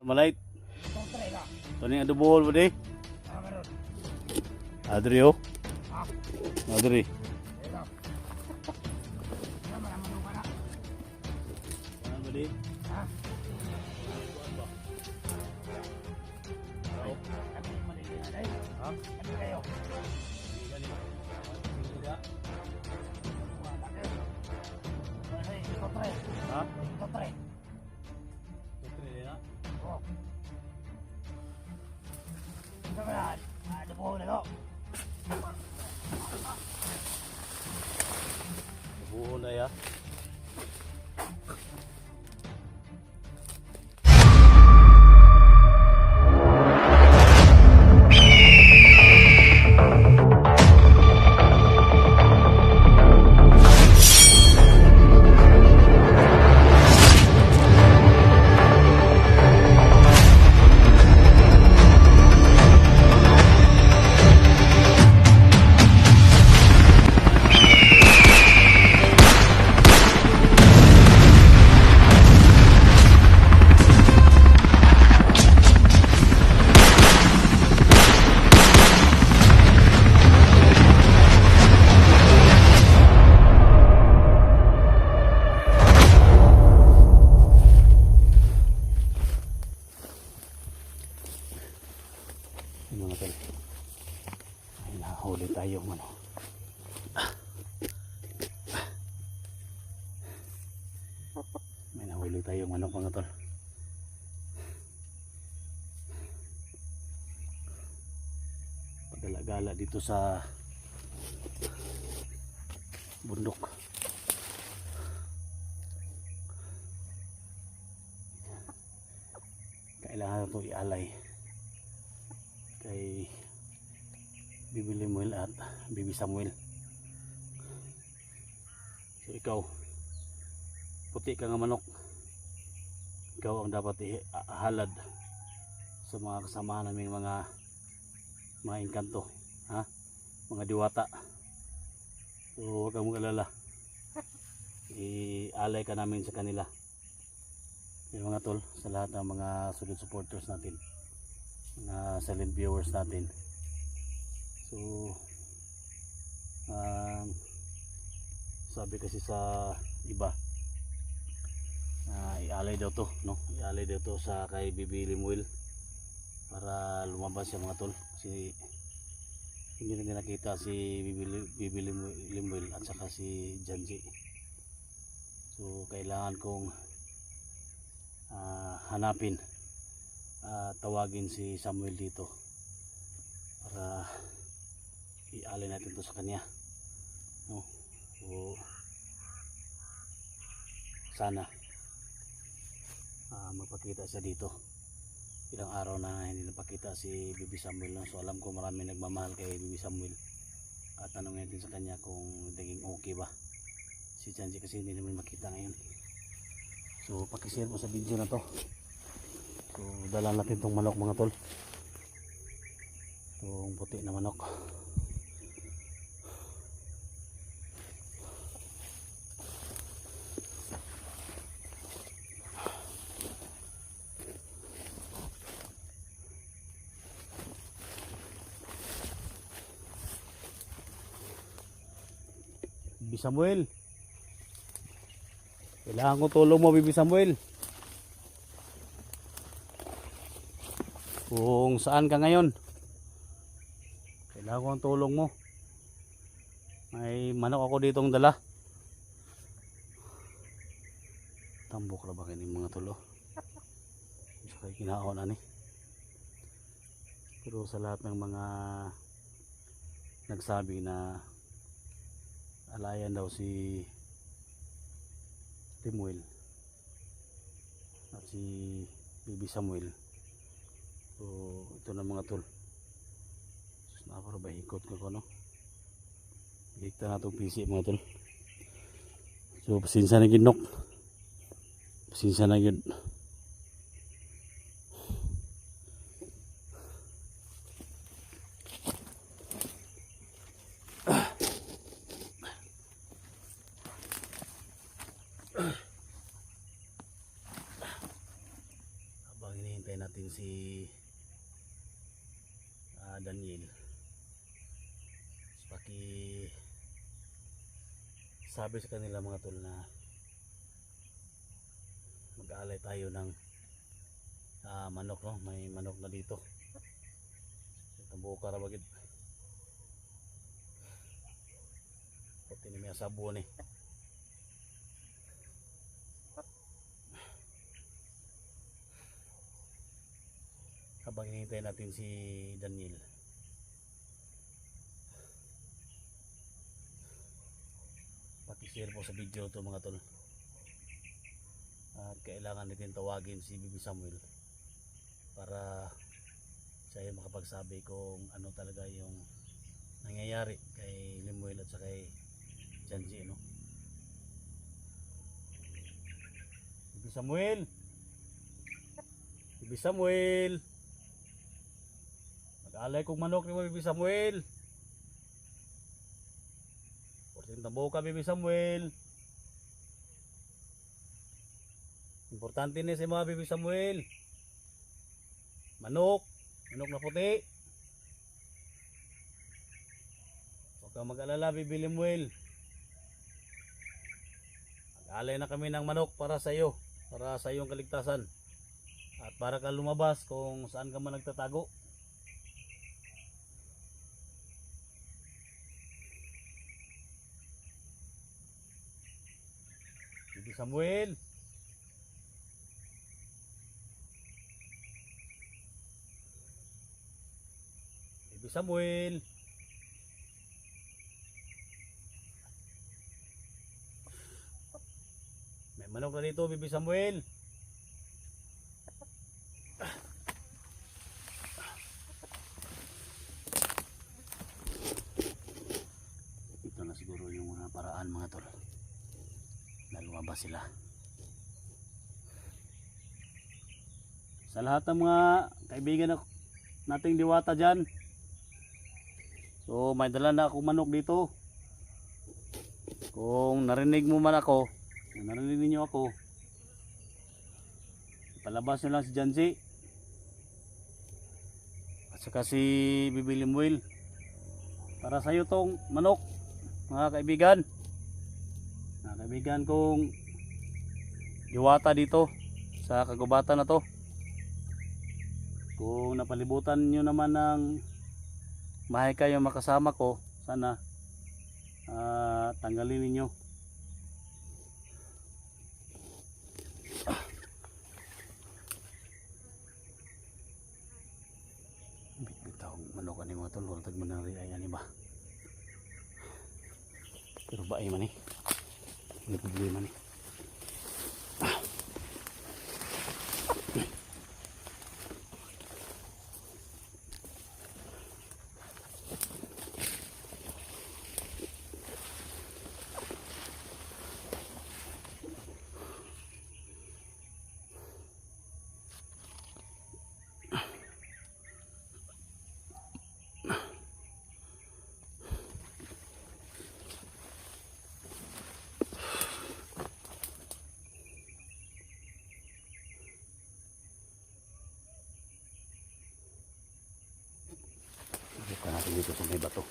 Malait. Ito na yung adobohol mo di. Adri oh. Adri. Ano di? Buo na ya. Mga tol, ay nahuli tayong ano. May nahuli tayong ano mga tol. Pagala-gala dito sa bundok. Kailangan ito ialay kay Bibi Limuel at Bibi Samuel. So ikaw, puti ka nga manok, ikaw ang dapat ihalad sa mga kasama naming mga engkanto, ha? Mga diwata. So huwag kang mag-alala, ialay ka namin sa kanila. Yung mga tol, sa lahat ng mga solid supporters natin, mga silent viewers natin. So sabi kasi sa iba, ialay daw to, no? Ialay daw to sa kay Bibi Limuel para lumabas yung mga tol, kasi hindi na nakita si Bibi Limuel at saka si Janji. So kailangan kong hanapin, tawagin si Samuel dito para ialay natin to sa kanya, no? So sana magpakita siya dito. Ilang araw na hindi napakita si Bibi Samuel, no? So alam ko marami nagmamahal kay Bibi Samuel, at tanongin natin sa kanya kung naging okay ba si Janji, kasi hindi naman makita ngayon. So pakishare mo sa video na to. So dala natin tong manok mga tol, itong puti na manok. Bibi Samuel, kailangan ko tulong mo, Bibi Samuel. Kung saan ka ngayon, kailangan ko ang tulong mo. May manok ako ditong dala. Tambok na ba kayo mga tulo? Saka kinaon na ni. Pero sa lahat ng mga nagsabi na alayan daw si Limuel at si Bibi Samuel, so ito na mga tol. Para ba ikot ko, no? Ikta na itong PC mga tol. So pasinsa na ginok, pasinsa na yun. hinihintay natin si Daniel. So, sabi sa kanila mga tol na mag-aalay tayo ng manok, no? May manok na dito. Buo karabagid. Pati ni may sabon eh. Habang hinihintay natin si Daniel, paki-share po sa video to mga tol. At kailangan natin tawagin si Bibi Samuel para siya yung makapagsabi kung ano talaga yung nangyayari kay Limuel at saka kay Janji, no? Bibi Samuel! Bibi Samuel! Mag-alay kong manok ni mo, Bibi Samuel! Porting tabo ka, Bibi Samuel! Importante ni si mga Bibi Samuel! Manok! Manok na puti. Huwag kang mag-alala, Bibi Limuel. Mag-alay na kami ng manok para sa iyo. Para sa iyong kaligtasan. At para ka lumabas kung saan ka man nagtatago. Bibi Samuel. Bibi Samuel. May manok na dito, Bibi Samuel. Ito na siguro yung mga paraan mga tol na lumabas sila. Sa lahat ng mga kaibigan nating diwata dyan, so may dala na akong manok dito. Kung narinig mo man ako, narinig niyo ako, palabas nyo lang si Janji at saka si Bibi Limuel para sa iyo tong manok, mga kaibigan kong diwata dito sa kagubatan na to. Kung napalibutan nyo naman ng mahay kayo makasama ko, sana tanggalin ninyo. Bitaw manok ani mga tol, wala tag manari ay ani ba. Pero ba ay man eh. May problema ni. Bukan natin dito sa may bato.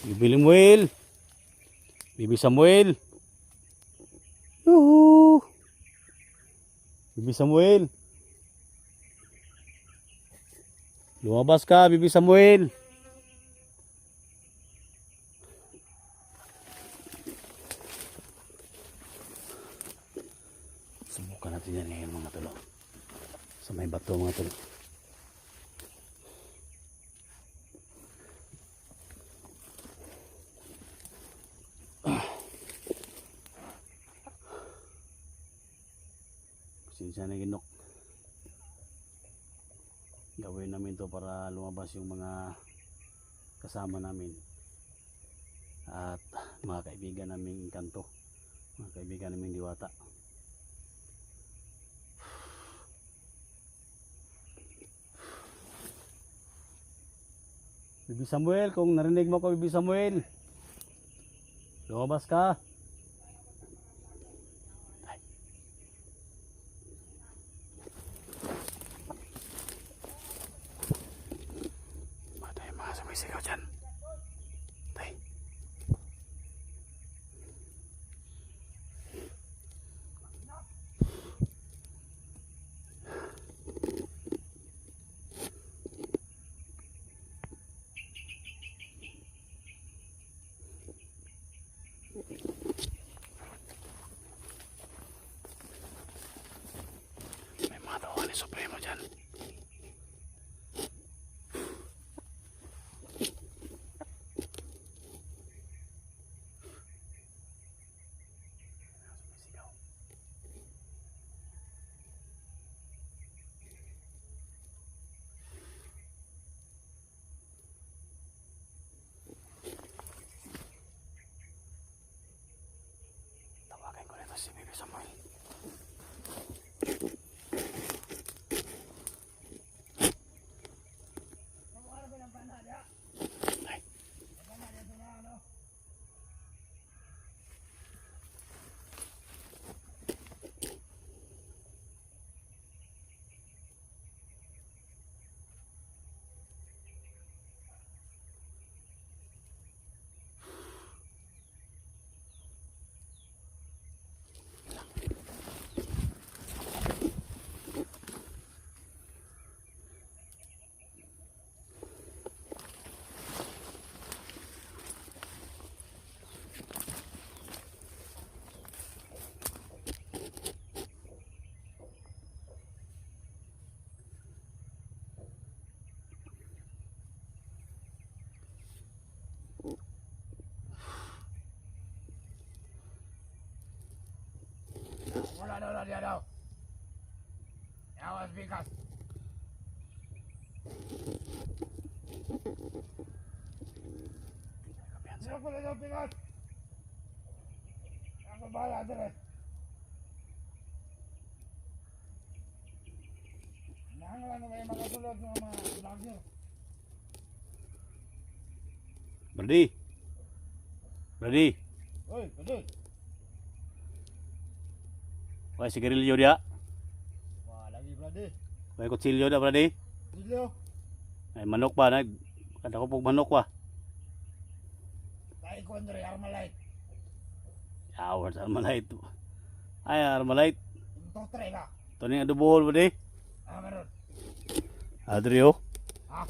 Bibi Limuel, Bibi Samuel. Yuhu! Bibi Samuel. Lumabas ka, Bibi Samuel. Subukan natin yan ngayon mga tolo. Sa may bato mga tolo. Pasensya na ginok. Gawin namin to para lumabas yung mga kasama namin at mga kaibigan naming kanto, mga kaibigan naming diwata. Bibi Samuel, kung narinig mo ko, Bibi Samuel, lumabas ka. yung supremo dyan. Tawagan ko nito si Bibi Samuel. Wala dia daw. Awas bigas. Sino ko na bigas? Ako bahala dire. Nangalan na kayo makasulod ng mga vlogger. Brady. Brady. Oy, pwede. May sigarilyo dia. Wah, lagi brade. May kutsilyo da Brady. Dilo. Ay manok pa nag kada ko pug manok pa. Tay ko andre Armalite. Yawan sa Armalite. Ay Armalite. Ito tre ka. To ni adobohol Brady. Meron. Adri oh. Ha?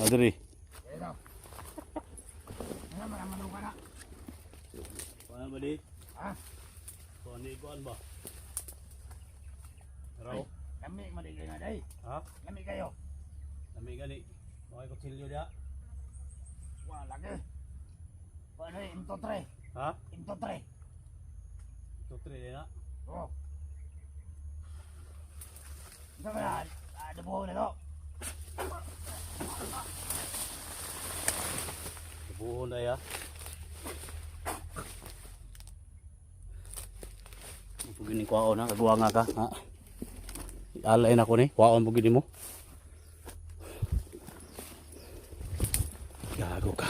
Adri. Ito. Ano man ka na? Kuan Brady? Ha? Kuan ni kuan ba? Raw. Kami madigay na day. Ha? Kami kayo. Lami gani. May kutsilyo dia. Wah, lagi. Paano into tre? Ha? Into tre. Tutre din na. Oh. Ito ba na? Ada buhaw na to. Buhon na ya. Pugini kuwaon na kagawa nga ka ha. Alay na ko ni kuwaon pugini mo. Gago ka.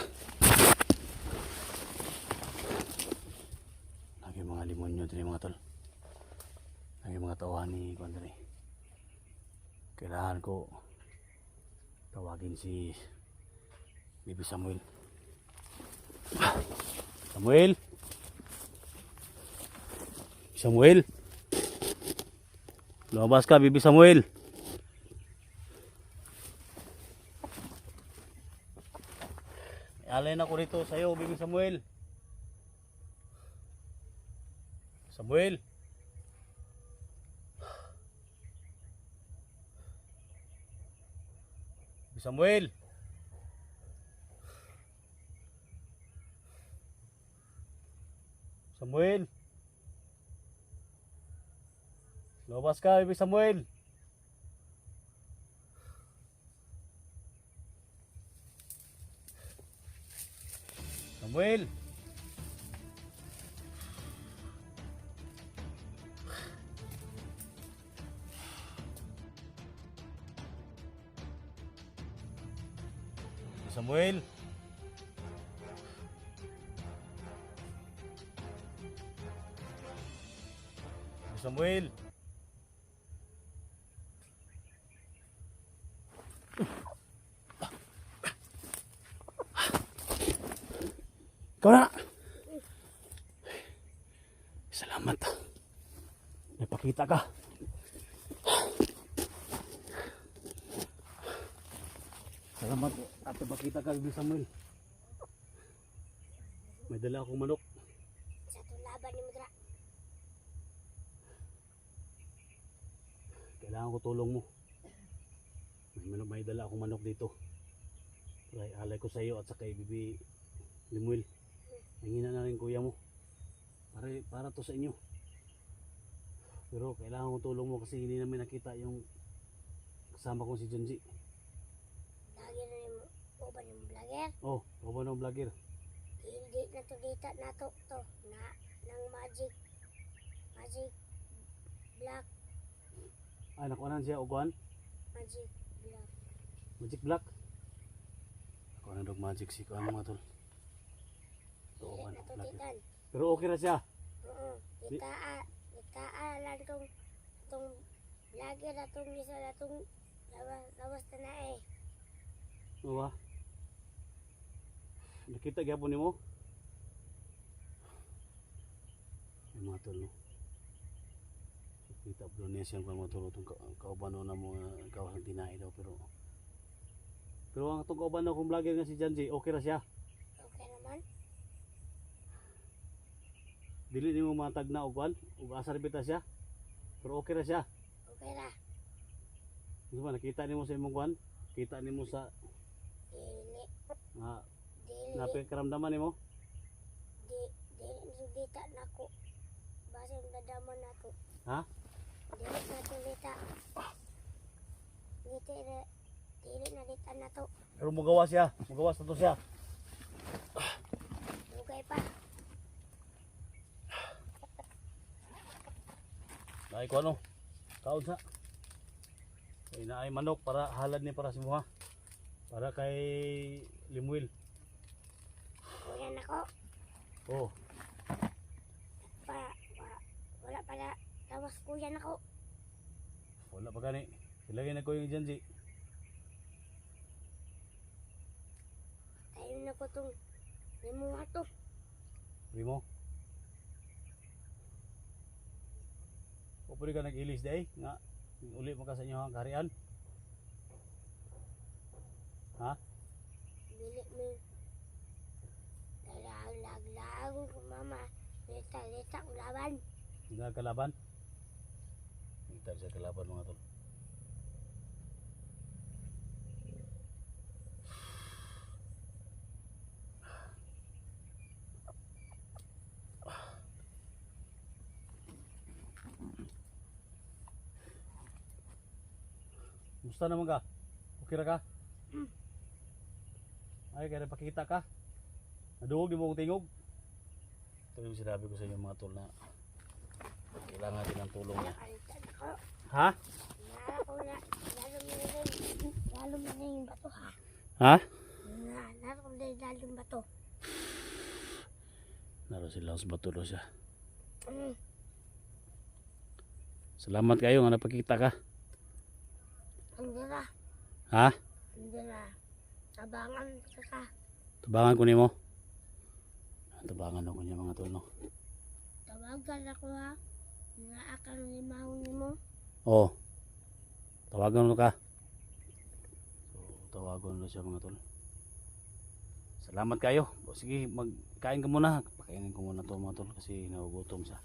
Lagi mga limonyo diri mga tol. Lagi mga tawahan ni kuan diri. Kailangan ko tawagin si Bibi Samuel. Samuel. Samuel. Lumabas ka, Bibi Samuel. Alay na ko rito sa'yo, Bibi Samuel. Samuel. Bibi Samuel. Samuel. Lumabas ka, Bibi Samuel. Samuel. Samuel. Samuel. Ikaw na. Salamat. Napakita ka. Salamat at napakita ka, Bibi Samuel. May dala akong manok. Sa tulaban ni Mudra. Kailangan kailangan ko tulong mo. May dala akong manok dito. Alay ko sa iyo at sa kay Bibi Limuel. Nangina na rin kuya mo. Para to sa inyo. Pero kailangan ko tulong mo kasi hindi namin nakita yung kasama kong si Junji. Lagi na yung uban yung vlogger. Oh, ako ba ng vlogger? Hindi na to dita na to na ng magic black Ay, nakuha siya uguan. magic black. Magic Black. Ako na dog magic si kuan mga tol. Hindi Uguan, na to vlogger. ditan. Pero okay ra siya. Oo. Lang tong vlogger na tong isa na tong lawas na na eh. Ano ba? Nakita gyapon nimo? Ay mga tol no. Kita donation pa mga tol itong kauban na mo kawas ng tinai daw pero ang itong kauban na kong vlogger nga si Janji okay ra siya. Okay naman. Dili nimo matag na uguan ug asar bita siya. Pero okay ra siya. Okay ra. Ano ba nakita nimo sa imong kuan? Kita nimo sa Dili. Dili. napikaramdaman nimo? Dili dita na ko. Basta yung dadamon na ko. Ha? Dili na to dita. Dili na dita na to. Pero mugawas siya. Mugawas na to siya. Lugay pa. Ay ko ano? Kaon sa. Inaay manok para halad ni para sa muha. Para kay Limuel. Kuya na ko. Oh, Wala pala. Tawas kuya na ko. wala pa gani. Ilagay na ko yung Janji. Tayo na ko tong limuha to. Primo. O pwede ka nag-ilis day nga uli mo ka sa inyo ang karian. Ha? Dili mi. Lag ko mama. Lita ko laban. Hindi ka kalaban. Hindi tayo sa kalaban mga tol. Musta naman ka? Okay ra ka? Ay, kaya pakita ka? Naduhog di mo kong tingog? Ito yung sinabi ko sa inyo mga tol na kailangan din ng tulong niya. Nakalitan ako. Ha? Lalo na yung bato ha. Ha? Lalo na yung bato. Naroon sila sa bato daw siya. Mm. Salamat kayo nga napakita ka. Andira. Ha? Andira. Tabangan ka. Tabangan ko nimo. Tabangan ako niya mga tol no. Tawagan ako ha. Nga akang limahon mo. Oo. Tawagan mo ka. So, tawagan mo siya mga tol. Salamat kayo. O, sige, magkain ka muna. Pakainin ko muna to mga tol kasi nagugutom siya.